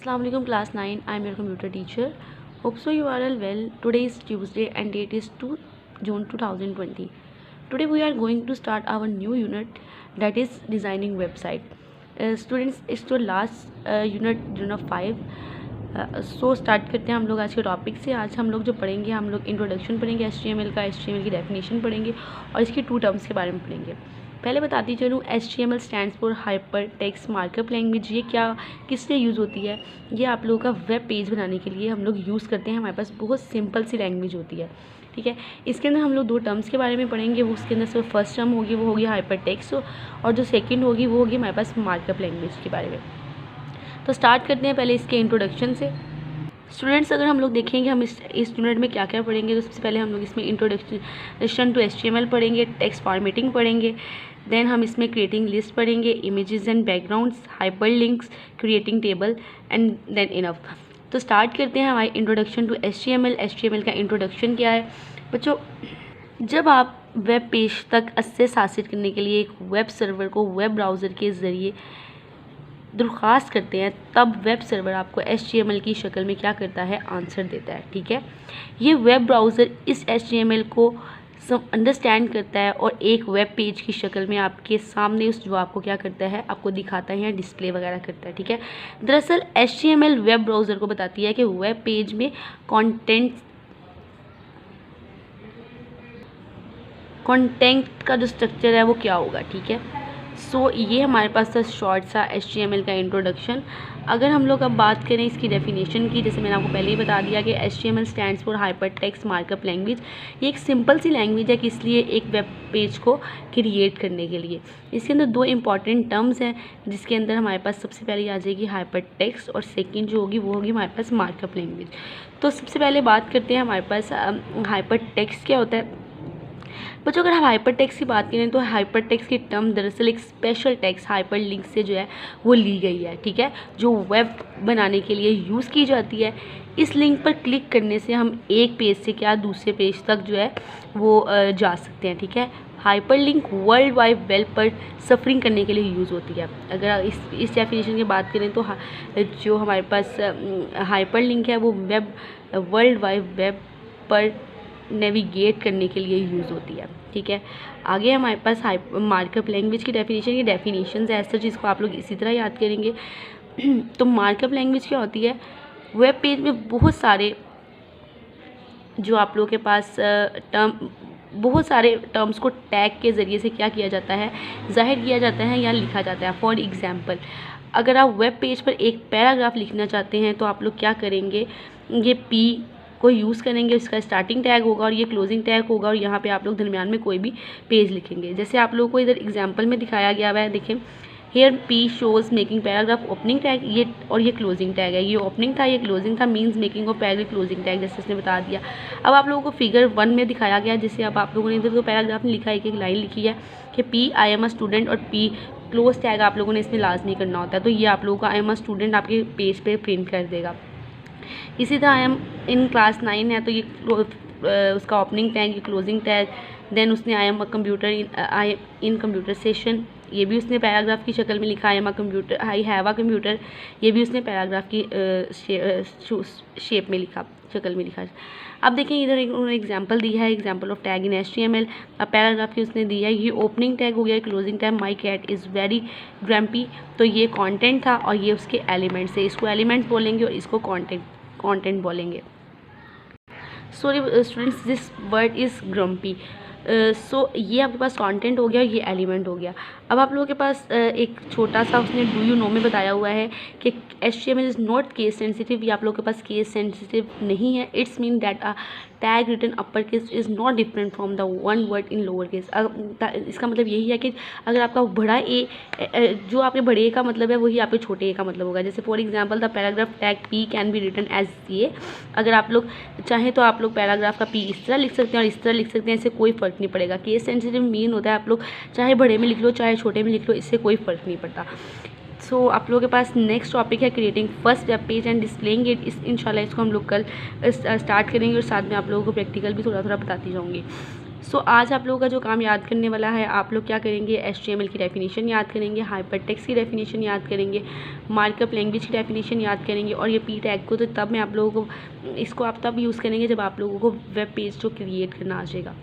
Assalamualaikum class 9. I am your computer teacher. Hope so you are all well. Today is Tuesday and date is 2 June 2020. Today we are going to start our new unit, that is designing website. Students, it's your last unit 5. So start करते हैं हम लोग आज के topic से। आज हम लोग जो पढ़ेंगे, हम लोग इंट्रोडक्शन पढ़ेंगे HTML का, HTML की डेफिनेशन पढ़ेंगे और इसकी 2 टर्म्स के बारे में पढ़ेंगे। पहले बताती चलूँ, HTML stands for hyper text markup language. ये क्या किस लिए यूज़ होती है? ये आप लोगों का वेब पेज बनाने के लिए हम लोग यूज़ करते हैं। हमारे पास बहुत सिंपल सी लैंग्वेज होती है, ठीक है। इसके अंदर हम लोग 2 टर्म्स के बारे में पढ़ेंगे। वो उसके अंदर से फर्स्ट टर्म होगी वो होगी हाइपर टेक्स्ट, और जो सेकेंड होगी वो होगी हमारे पास मार्कअप लैंग्वेज के बारे में। तो स्टार्ट करते हैं पहले इसके इंट्रोडक्शन से। स्टूडेंट्स, अगर हम लोग देखेंगे हम इस यूनिट में क्या क्या पढ़ेंगे, तो सबसे पहले हम लोग इसमें इंट्रोडक्शन टू HTML पढ़ेंगे, टेक्स्ट फॉर्मेटिंग पढ़ेंगे, देन हम इसमें क्रिएटिंग लिस्ट पढ़ेंगे, images and backgrounds, hyper links, creating table and than enough. तो स्टार्ट करते हैं हमारे इंट्रोडक्शन टू HTML का इंट्रोडक्शन क्या है बच्चों? जब आप वेब पेज तक एक्सेस हासिल करने के लिए एक वेब सर्वर को वेब ब्राउज़र के ज़रिए दरख्वास्त करते हैं, तब वेब सर्वर आपको HTML की शक्ल में क्या करता है, आंसर देता है, ठीक है। ये वेब ब्राउज़र इस HTML को अंडरस्टैंड करता है और एक वेब पेज की शक्ल में आपके सामने उस जवाब को क्या करता है, आपको दिखाता है या डिस्प्ले वगैरह करता है, ठीक है। दरअसल HTML वेब ब्राउज़र को बताती है कि वेब पेज में कंटेंट का जो स्ट्रक्चर है वो क्या होगा, ठीक है। सो ये हमारे पास था शॉर्ट सा HTML का इंट्रोडक्शन। अगर हम लोग अब बात करें इसकी डेफिनेशन की, जैसे मैंने आपको पहले ही बता दिया कि HTML stands for hyper text markup language. ये एक सिंपल सी लैंग्वेज है, किस लिए? एक वेब पेज को क्रिएट करने के लिए। इसके अंदर 2 इंपॉर्टेंट टर्म्स हैं, जिसके अंदर हमारे पास सबसे पहले आ जाएगी हाइपर टेक्स्ट और सेकेंड जो होगी वो होगी हमारे पास मार्कअप लैंग्वेज। तो सबसे पहले बात करते हैं हमारे पास हाइपर टेक्स्ट क्या होता है बच्चों। अगर हम हाइपर टेक्स्ट की बात करें तो हाइपर टेक्स्ट की टर्म दरअसल एक स्पेशल टेक्स्ट हाइपर लिंक से जो है वो ली गई है, ठीक है, जो वेब बनाने के लिए यूज़ की जाती है। इस लिंक पर क्लिक करने से हम एक पेज से क्या दूसरे पेज तक जो है वो जा सकते हैं, ठीक है। Hyper link world wide web पर सफरिंग करने के लिए यूज़ होती है। अगर इस डेफिनेशन की बात करें तो जो हमारे पास हाइपर लिंक है वो वर्ल्ड वाइड वेब पर नेविगेट करने के लिए यूज़ होती है, ठीक है। आगे हमारे पास मार्कअप लैंग्वेज की डेफिनेशन। ये डेफिनेशन है ऐसा चीज़ को आप लोग इसी तरह याद करेंगे। तो मार्कअप लैंग्वेज क्या होती है? वेब पेज में बहुत सारे जो आप लोगों के पास बहुत सारे टर्म्स को टैग के ज़रिए से क्या किया जाता है, जाहिर किया जाता है या लिखा जाता है। फॉर एग्जांपल, अगर आप वेब पेज पर एक पैराग्राफ लिखना चाहते हैं तो आप लोग क्या करेंगे, ये P को यूज़ करेंगे, इसका स्टार्टिंग टैग होगा और ये क्लोजिंग टैग होगा, और यहाँ पे आप लोग दरमियान में कोई भी पेज लिखेंगे। जैसे आप लोगों को इधर एग्जांपल में दिखाया गया हुआ है, देखें, here P shows making paragraph opening tag, ये और ये क्लोजिंग टैग है। ये ओपनिंग था, ये क्लोजिंग था, means making of paragraph closing tag, जैसे इसने बता दिया। अब आप लोगों को फिगर 1 में दिखाया गया, जिससे अब आप लोगों ने इधर तो पैराग्राफ में लिखा है, एक लाइन लिखी है कि P I am a student, और P क्लोज टैग आप लोगों ने इसमें लाजमी करना होता है। तो ये आप लोगों का I am a स्टूडेंट आपके पेज पे प्रिंट कर देगा। इसी तरह आई एम इन क्लास 9 है तो ये उसका ओपनिंग टैग, ये क्लोजिंग टैग। देन उसने I am a computer I in computer session, ये भी उसने पैराग्राफ की शक्ल में लिखा। I am a computer, I have a computer, ये भी उसने पैराग्राफ की शेप में लिखा, शक्ल में लिखा। अब देखें इधर उन्होंने एग्जांपल दिया है, example of tag in HTML। अब पैराग्राफ की उसने दी है, ये ओपनिंग टैग हो गया, closing tag my cat is very grumpy, तो ये कंटेंट था और ये उसके एलिमेंट्स है। इसको एलिमेंट्स बोलेंगे और इसको कंटेंट बोलेंगे। Sorry students, this word is grumpy. So ये आपके पास कंटेंट हो गया और ये एलिमेंट हो गया। अब आप लोगों के पास एक छोटा सा उसने डू यू नो में बताया हुआ है कि HTML is not case sensitive. ये आप लोगों के पास केस सेंसिटिव नहीं है। It's mean that a tag written upper case is not different from the one word in lower case. इसका मतलब यही है कि अगर आपका बड़ा ए, जो आपके बड़े ए का मतलब है वही आपके छोटे ए का मतलब होगा। जैसे for example the paragraph tag P can be written as ये। अगर आप लोग चाहें तो आप लोग पैराग्राफ का P इस तरह लिख सकते हैं और इस तरह लिख सकते हैं, इससे कोई फ़र्क नहीं पड़ेगा। केस सेंसिटिव मीन होता है आप लोग चाहे बड़े में लिख लो चाहे छोटे में लिख लो, इससे कोई फ़र्क नहीं पड़ता। सो आप लोगों के पास नेक्स्ट टॉपिक है creating first web page and displaying it. इंशाल्लाह इसको हम लोग कल स्टार्ट करेंगे और साथ में आप लोगों को प्रैक्टिकल भी थोड़ा थोड़ा बताती जाऊँगी। सो आज आप लोगों का जो काम याद करने वाला है, आप लोग क्या करेंगे, HTML की डेफिनेशन याद करेंगे, हाइपरटेक्स्ट की डेफिनेशन याद करेंगे, मार्कअप लैंग्वेज की डेफिनेशन याद करेंगे, और ये पी टैग को तो तब मैं आप लोगों को इसको आप तब यूज़ करेंगे जब आप लोगों को वेब पेज जो क्रिएट करना आ जाएगा।